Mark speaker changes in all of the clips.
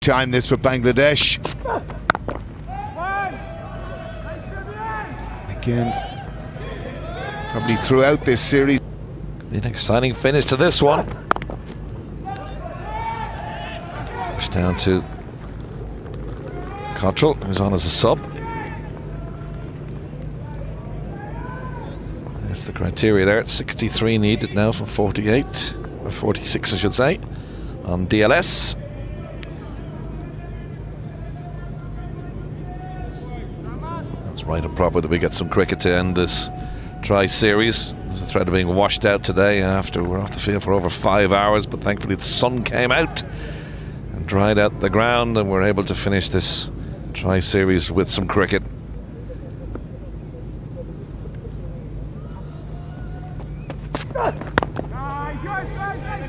Speaker 1: time this for Bangladesh. And again, probably throughout this series.
Speaker 2: An exciting finish to this one. Push down to Cottrell, who's on as a sub. There's the criteria there. It's 63 needed now from 48, or 46 I should say, on DLS. That's right and proper that we get some cricket to end this tri-series. There's a threat of being washed out today after we're off the field for over 5 hours, but thankfully the sun came out and dried out the ground, and we're able to finish this tri-series with some cricket.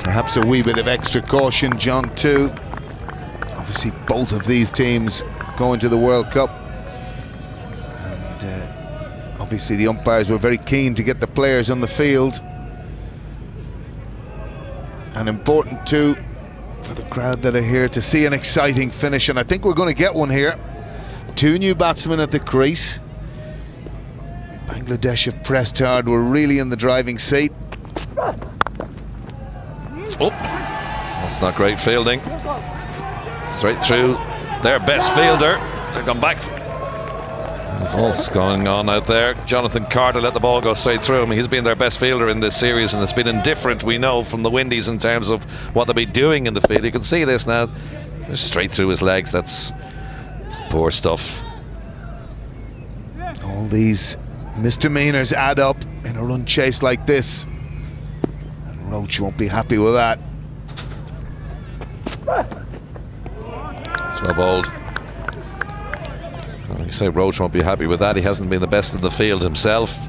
Speaker 1: Perhaps a wee bit of extra caution, John, too. Obviously both of these teams going to the World Cup, and obviously the umpires were very keen to get the players on the field, and important too for the crowd that are here to see an exciting finish, and I think we're going to get one here. Two new batsmen at the crease. Bangladesh have pressed hard, we're really in the driving seat.
Speaker 2: Oh, that's not great fielding. Straight through their best fielder. They've gone back. What's going on out there? Jonathan Carter let the ball go straight through him. He's been their best fielder in this series, and it's been indifferent, we know, from the Windies in terms of what they'll be doing in the field. You can see this now. Just straight through his legs. That's poor stuff.
Speaker 1: All these misdemeanors add up in a run chase like this, and Roach won't be happy with that.
Speaker 2: It's well bowled. You say Roach won't be happy with that. He hasn't been the best in the field himself.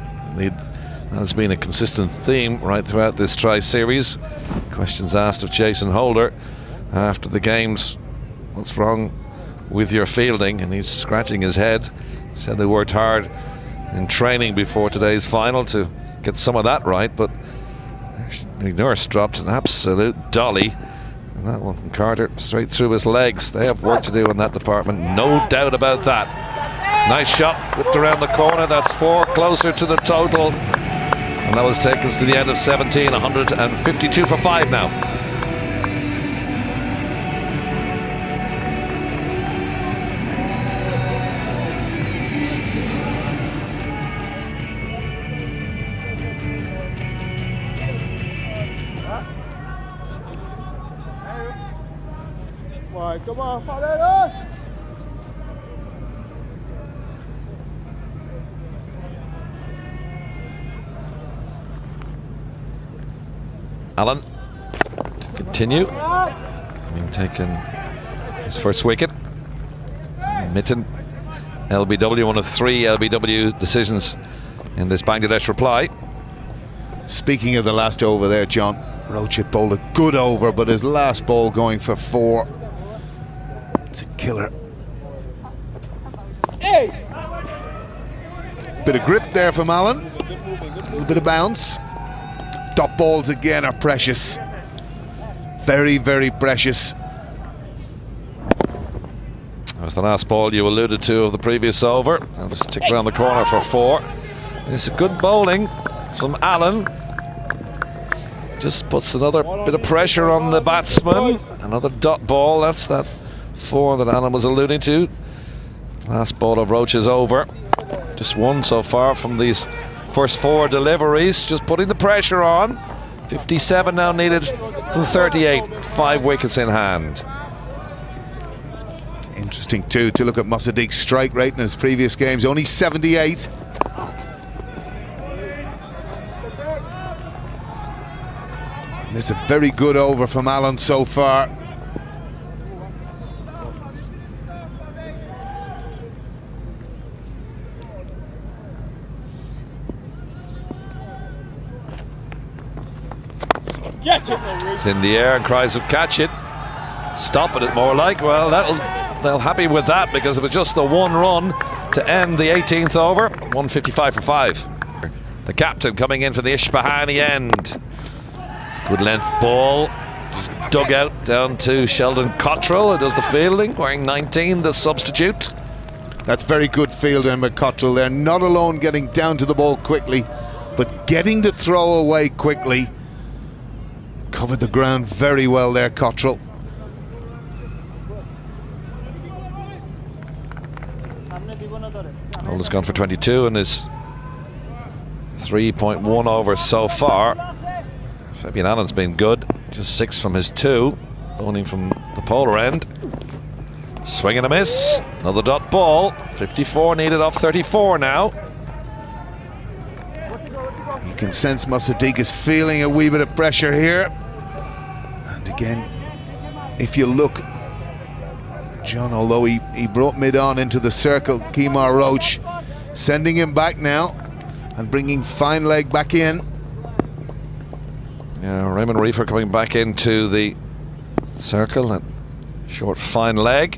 Speaker 2: That's been a consistent theme right throughout this tri-series. Questions asked of Jason Holder after the games. What's wrong with your fielding? And he's scratching his head. He said they worked hard in training before today's final to get some of that right, but Nurse dropped an absolute dolly, and that one from Carter straight through his legs. They have work to do in that department, no doubt about that. Nice shot, whipped around the corner. That's 4 closer to the total, and that was taken us to the end of 17. 152 for 5 now.
Speaker 3: Come on, Faredos!
Speaker 2: Allen to continue. Having taken his first wicket. Mitten, LBW, one of 3 LBW decisions in this Bangladesh reply.
Speaker 1: Speaking of the last over there, John, Roach had bowled a good over, but his last ball going for 4. It's a killer.
Speaker 3: Hey!
Speaker 1: Bit of grip there from Allen. A little bit of bounce. Top balls again are precious. Very, very precious.
Speaker 2: That was the last ball you alluded to of the previous over. That was ticked around the corner for 4. And it's a good bowling from Allen. Just puts another bit of pressure on the batsman. Another dot ball. That's that 4 that Allen was alluding to. Last ball of Roach is over. Just 1 so far from these first 4 deliveries. Just putting the pressure on. 57 now needed to 38. 5 wickets in hand.
Speaker 1: Interesting too to look at Mosaddeq's strike rate in his previous games. Only 78. And this is a very good over from Allen so far.
Speaker 2: It's in the air and cries of catch it. Stopping it more like. Well, they'll happy with that, because it was just the 1 run to end the 18th over. 155 for 5. The captain coming in for the Ishbahani end. Good length ball. Dug out down to Sheldon Cottrell, who does the fielding, wearing 19, the substitute.
Speaker 1: That's very good fielding by Cottrell there. Not alone getting down to the ball quickly, but getting the throw away quickly. Covered the ground very well there, Cottrell.
Speaker 2: Holder's gone for 22 and is 3.1 over so far. Fabian Allen's been good, just 6 from his 2, bowling from the polar end. Swing and a miss, another dot ball. 54 needed off 34 now.
Speaker 1: You can sense Mossadegh is feeling a wee bit of pressure here. And again, if you look, John, although he brought mid-on into the circle, Kemar Roach, sending him back now and bringing Fine Leg back in.
Speaker 2: Yeah, Raymond Reefer coming back into the circle and short Fine Leg.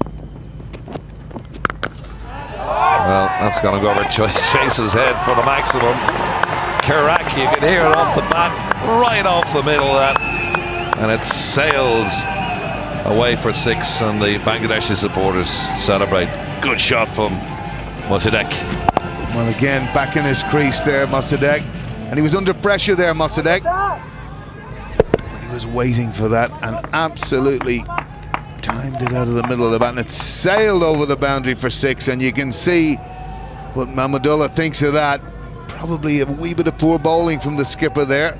Speaker 2: Well, that's going to go over Chase's head for the maximum. Kirak, you can hear it off the bat, right off the middle of that, and it sails away for 6, and the Bangladeshi supporters celebrate. Good shot from Mossadegh.
Speaker 1: Well, again, back in his crease there, Mossadegh, and he was under pressure there, Mossadegh. He was waiting for that and absolutely timed it out of the middle of the bat, and it sailed over the boundary for 6, and you can see what Mahmudullah thinks of that. Probably a wee bit of poor bowling from the skipper there.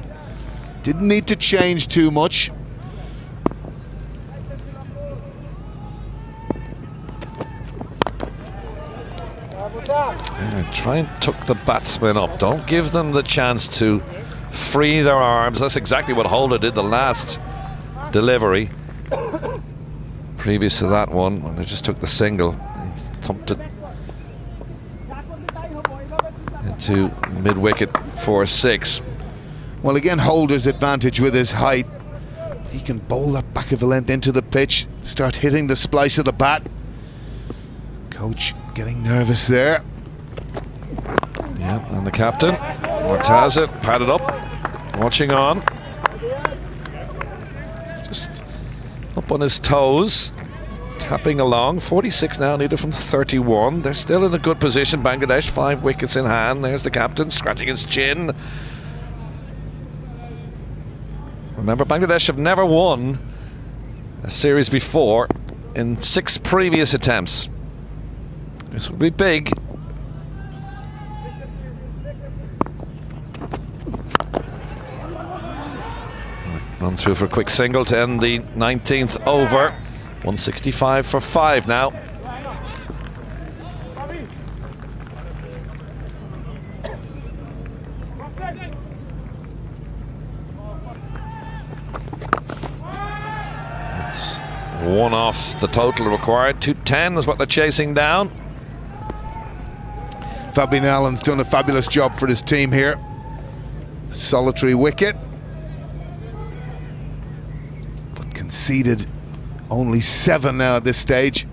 Speaker 1: Didn't need to change too much.
Speaker 2: Yeah, try and tuck the batsmen up. Don't give them the chance to free their arms. That's exactly what Holder did the last delivery. Previous to that one, when they just took the single and thumped it into mid-wicket for 6.
Speaker 1: Well, again, Holder's advantage with his height. He can bowl that back of the length into the pitch, start hitting the splice of the bat. Coach getting nervous there.
Speaker 2: Yeah, and the captain, Mortaza, padded up, watching on. Just up on his toes, tapping along. 46 now needed from 31. They're still in a good position, Bangladesh, 5 wickets in hand. There's the captain scratching his chin. Remember, Bangladesh have never won a series before in 6 previous attempts. This would be big. Run through for a quick single to end the 19th over. 165 for 5 now. It's 1 off the total required. 210 is what they're chasing down.
Speaker 1: Fabian Allen's done a fabulous job for his team here. Solitary wicket, but conceded only 7 now at this stage.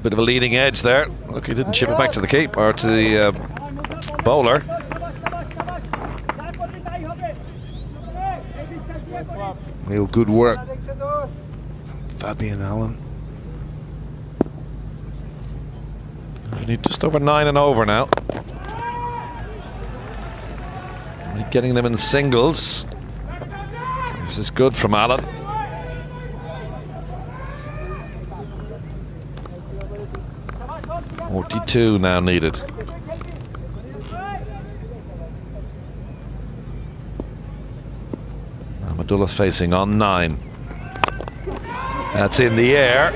Speaker 2: Bit of a leading edge there. Look, he didn't chip it back to the keeper or to the bowler.
Speaker 1: Real good work from Fabian Allen.
Speaker 2: We need just over 9 and over now. Getting them in singles. This is good from Allen. .42 now needed. Mahmudullah facing on 9. That's in the air.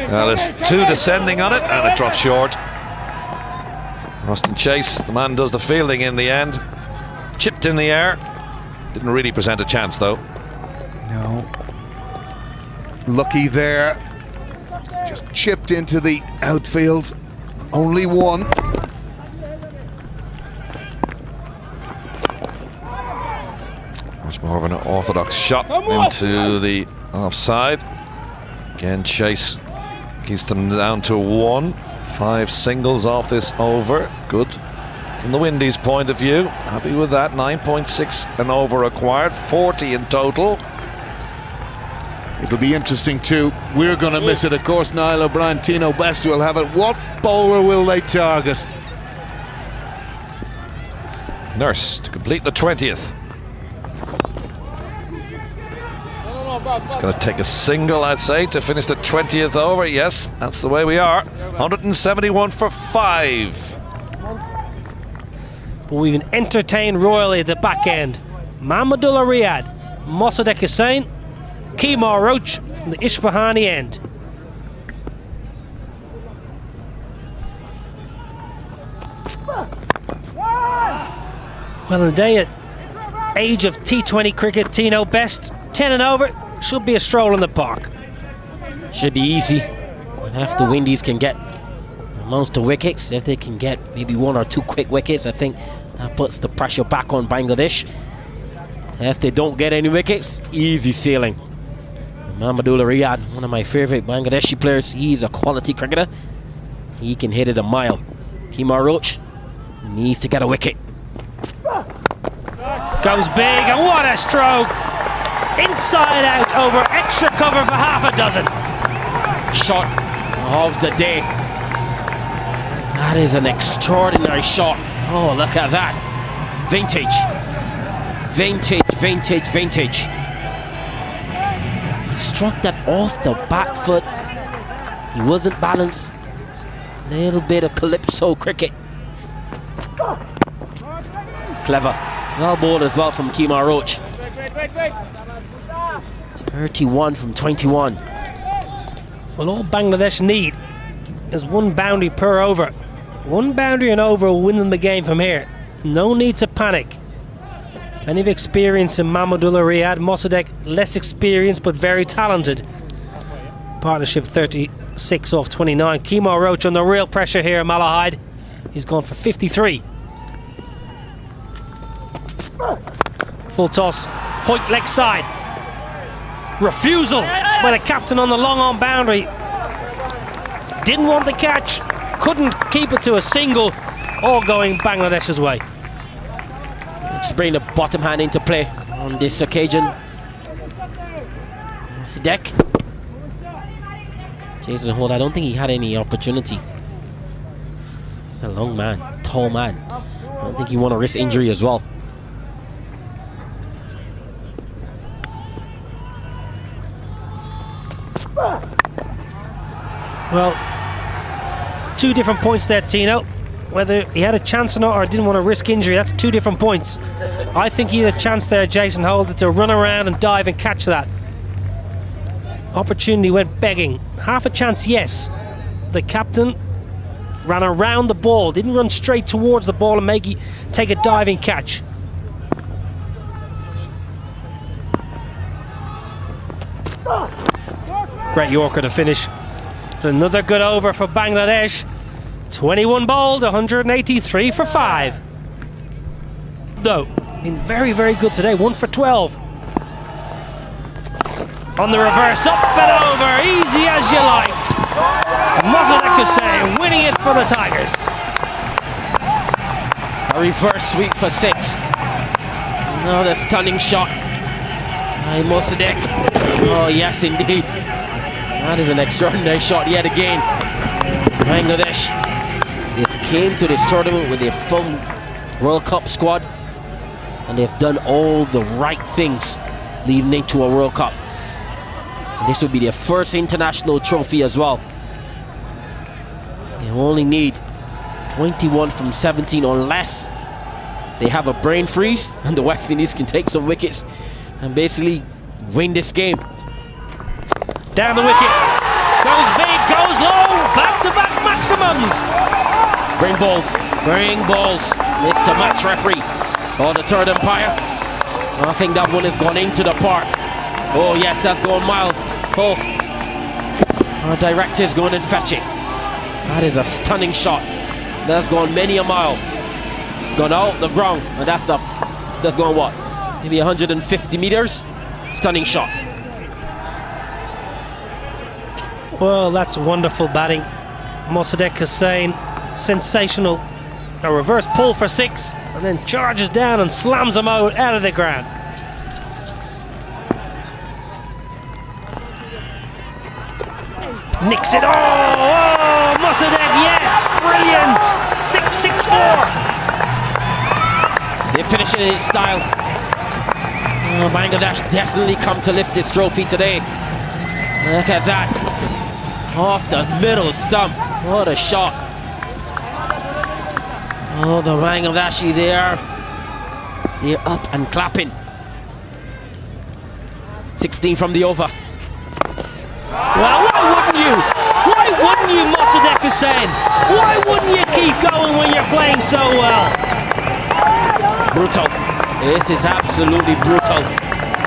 Speaker 2: Now there's 2 descending on it, and it drops short. Ruston Chase, the man does the fielding in the end. Chipped in the air. Didn't really present a chance though.
Speaker 1: No. Lucky there. Just chipped into the outfield. Only 1.
Speaker 2: Much more of an orthodox shot into the offside. Again, Chase keeps them down to 1. 5 singles off this over. Good from the Windies' point of view. Happy with that. 9.6 and over acquired, 40 in total.
Speaker 1: It'll be interesting too. We're going to miss it, of course. Niall O'Brien, Tino Best will have it. What bowler will they target?
Speaker 2: Nurse to complete the 20th. It's going to take a single, I'd say, to finish the 20th over. Yes, that's the way we are. 171 for 5.
Speaker 3: But we've been entertained royally at the back end. Mahmudullah Riyad, Mossadegh Hussain, Kemar Roach from the Isfahani end. Well, in the day at age of T20 cricket, Tino Best, 10 and over, should be a stroll in the park.
Speaker 4: Should be easy. And if the Windies can get most of the wickets, if they can get maybe 1 or 2 quick wickets, I think that puts the pressure back on Bangladesh. If they don't get any wickets, easy sailing. Mahmudullah Riyad, one of my favourite Bangladeshi players, he's a quality cricketer. He can hit it a mile. Kemar Roach needs to get a wicket.
Speaker 3: Goes big, and what a stroke! Inside out over extra cover for half a dozen.
Speaker 4: Shot of the day. That is an extraordinary shot. Oh, look at that. Vintage. Vintage, vintage, vintage. He struck that off the back foot. He wasn't balanced. Little bit of calypso cricket. Clever. Well bowled as well from Kemar Roach. 31 from 21.
Speaker 3: Well, all Bangladesh need is 1 boundary per over. 1 boundary and over will win them the game from here. No need to panic. Plenty of experience in Mahmudullah Riyad. Mossadegh, less experienced but very talented. Partnership 36 off 29. Kemar Roach under real pressure here, Malahide. He's gone for 53. Full toss. Hoyt leg side. Refusal by the captain on the long on boundary. Didn't want the catch. Couldn't keep it to a single. All going Bangladesh's way.
Speaker 4: Just bring the bottom hand into play on this occasion. Sidek. Jason Holt, I don't think he had any opportunity. He's a long man, tall man. I don't think he want to risk injury as well.
Speaker 3: Well, 2 different points there, Tino. Whether he had a chance or not, or didn't want to risk injury, that's 2 different points. I think he had a chance there, Jason Holder, to run around and dive and catch that. Opportunity went begging. Half a chance, yes. The captain ran around the ball, didn't run straight towards the ball and take a diving catch. Great Yorker to finish. Another good over for Bangladesh. 21 bowled, 183 for 5. Though, been very, very good today. 1 for 12. On the reverse, up and over, easy as you like. Mossadegh Hussain winning it for the Tigers.
Speaker 4: A reverse sweep for 6. Another stunning shot by Mossadegh. Oh yes, indeed. That is an extraordinary shot yet again. Bangladesh, they came to this tournament with their full World Cup squad, and they've done all the right things leading into a World Cup. And this will be their first international trophy as well. They only need 21 from 17 unless they have a brain freeze and the West Indies can take some wickets and basically win this game.
Speaker 3: Down the wicket, goes big, goes low, back-to-back maximums.
Speaker 4: Bring balls, Mr. Match Referee or the third umpire. I think that one has gone into the park. Oh yes, that's going miles. Oh, our director's going and fetch it. That is a stunning shot. That's gone many a mile. It's gone out the ground, and that's going what? Maybe 150 meters. Stunning shot.
Speaker 3: Well, that's wonderful batting. Mossadegh Hussain, sensational. A reverse pull for 6, and then charges down and slams him out of the ground. Nicks it. Oh, Mossadegh, yes, brilliant. 6-6-4.
Speaker 4: They finish it in his style. Oh, Bangladesh definitely come to lift this trophy today. Look at that. Off the middle stump. What a shot. Oh, the Bangladeshi there. They're up and clapping. 16 from the over.
Speaker 3: Well, why wouldn't you? Why wouldn't you, Mossadegh Hussain? Why wouldn't you keep going when you're playing so well?
Speaker 4: Brutal. This is absolutely brutal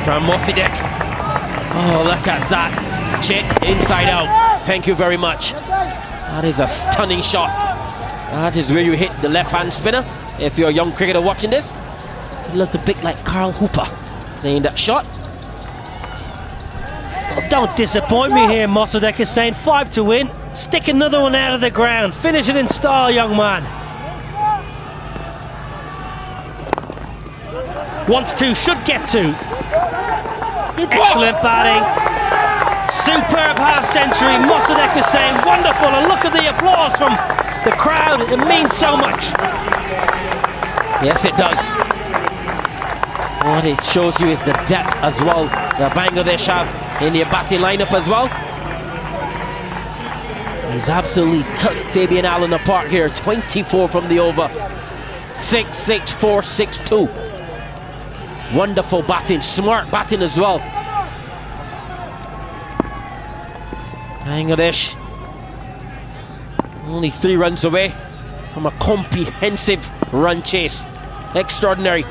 Speaker 4: from Mossadegh. Oh, look at that. Chip inside out. Thank you very much. That is a stunning shot. That is where you hit the left-hand spinner. If you're a young cricketer watching this, it looked a bit like Carl Hooper playing that shot.
Speaker 3: Well, don't disappoint me here, Mossadegh Hussain. 5 to win. Stick another one out of the ground. Finish it in style, young man. Wants to, should get to. Excellent batting. Superb half-century, Mossadegh Hussain. Wonderful, and look at the applause from the crowd. It means so much.
Speaker 4: Yes, it does. What it shows you is the depth as well that Bangladesh have in their batting lineup as well. He's absolutely took Fabian Allen apart here. 24 from the over. 6-6-4, 6-2. Wonderful batting, smart batting as well. Bangladesh only 3 runs away from a comprehensive run chase. Extraordinary.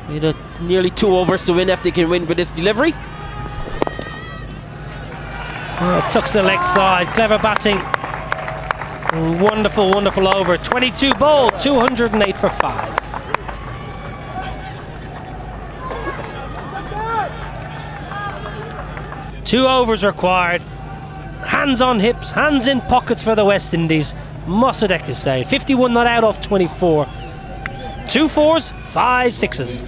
Speaker 4: With nearly 2 overs to win if they can win for this delivery.
Speaker 3: Oh, tucks the leg side, clever batting. Wonderful, wonderful over. 22 bowled, 208 for 5. Two overs required. Hands on hips, hands in pockets for the West Indies. Mossadegh Hussain, 51 not out off 24. 2 4s, 5 6s.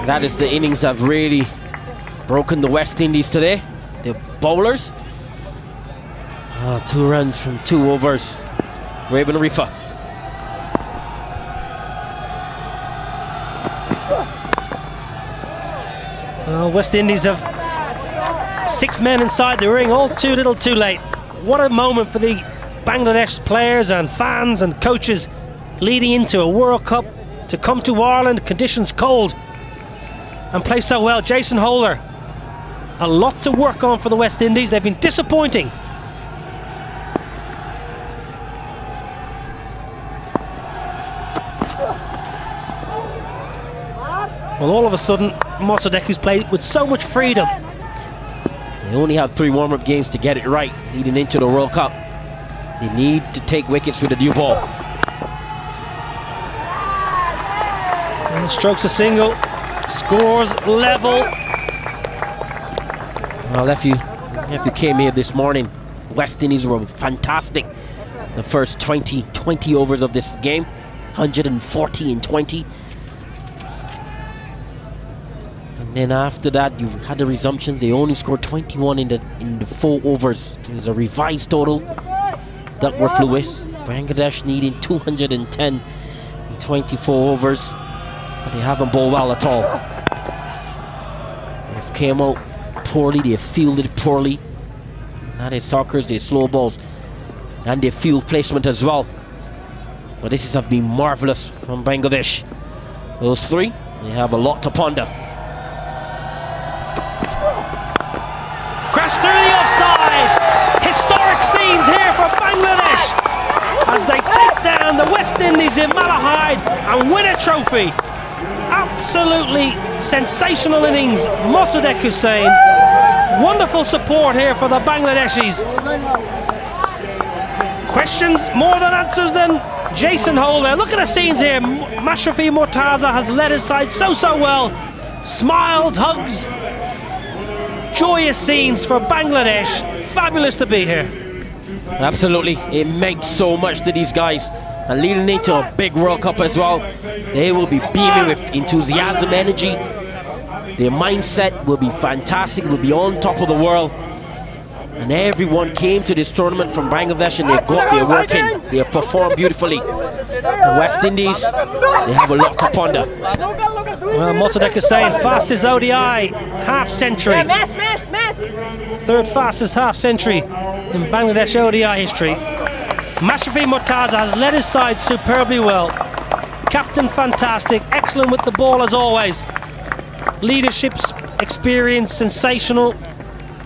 Speaker 4: That is the innings that have really broken the West Indies today. The bowlers. 2 runs from 2 overs. Raven Arifa.
Speaker 3: Well, West Indies have 6 men inside the ring, all too little too late. What a moment for the Bangladesh players and fans and coaches leading into a World Cup to come to Ireland, conditions cold, and play so well. Jason Holder, a lot to work on for the West Indies. They've been disappointing. Well, all of a sudden, Mossadegh, who's played with so much freedom.
Speaker 4: They only have 3 warm-up games to get it right leading into the World Cup. They need to take wickets with a new ball.
Speaker 3: And strokes a single, scores level.
Speaker 4: Well, if you came here this morning, West Indies were fantastic. The first 20 overs of this game, 140 in 20. And then after that, you had the resumption. They only scored 21 in the 4 overs. It was a revised total. Duckworth Lewis, Bangladesh needing 210 in 24 overs, but they haven't bowled well at all. They've came out poorly, they fielded poorly. Not their sockers, their slow balls, and their field placement as well. But this has been marvellous from Bangladesh. Those 3, they have a lot to ponder.
Speaker 3: Crash through the offside. Historic scenes here for Bangladesh as they take down the West Indies in Malahide and win a trophy. Absolutely sensational innings, Mossadegh Hussain. Wonderful support here for the Bangladeshis. Questions more than answers then. Jason Holder, look at the scenes here. Mashrafi Mortaza has led his side so well. Smiles, hugs. Joyous scenes for Bangladesh. Fabulous to be here.
Speaker 4: Absolutely, it meant so much to these guys. and leading into a big World Cup as well. They will be beaming with enthusiasm, energy. Their mindset will be fantastic, will be on top of the world. And everyone came to this tournament from Bangladesh and they got their work in. They have performed beautifully. The West Indies, they have a lot to ponder.
Speaker 3: Well, Mossadegh Hussain, fastest ODI half century. Third fastest half century in Bangladesh ODI history. Mashrafi Mortaza has led his side superbly well. Captain fantastic, excellent with the ball as always. Leadership experience sensational.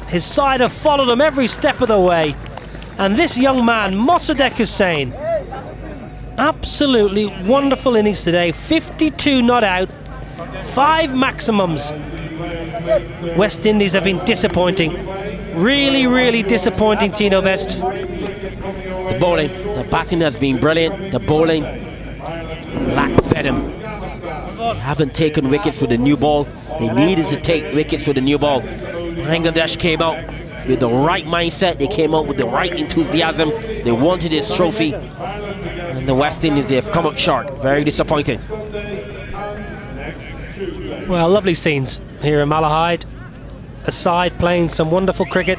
Speaker 3: His side have followed him every step of the way. And this young man, Mossadegh Hussain, absolutely wonderful innings today. 52 not out, 5 maximums. West Indies have been disappointing. Really, really disappointing, Tino West.
Speaker 4: The bowling, the batting has been brilliant. The bowling lacked venom. They haven't taken wickets with the new ball. They needed to take wickets with the new ball. Bangladesh came out with the right mindset. They came out with the right enthusiasm. They wanted this trophy. And the West Indies, they have come up short. Very disappointing.
Speaker 3: Well, lovely scenes here in Malahide. A side playing some wonderful cricket.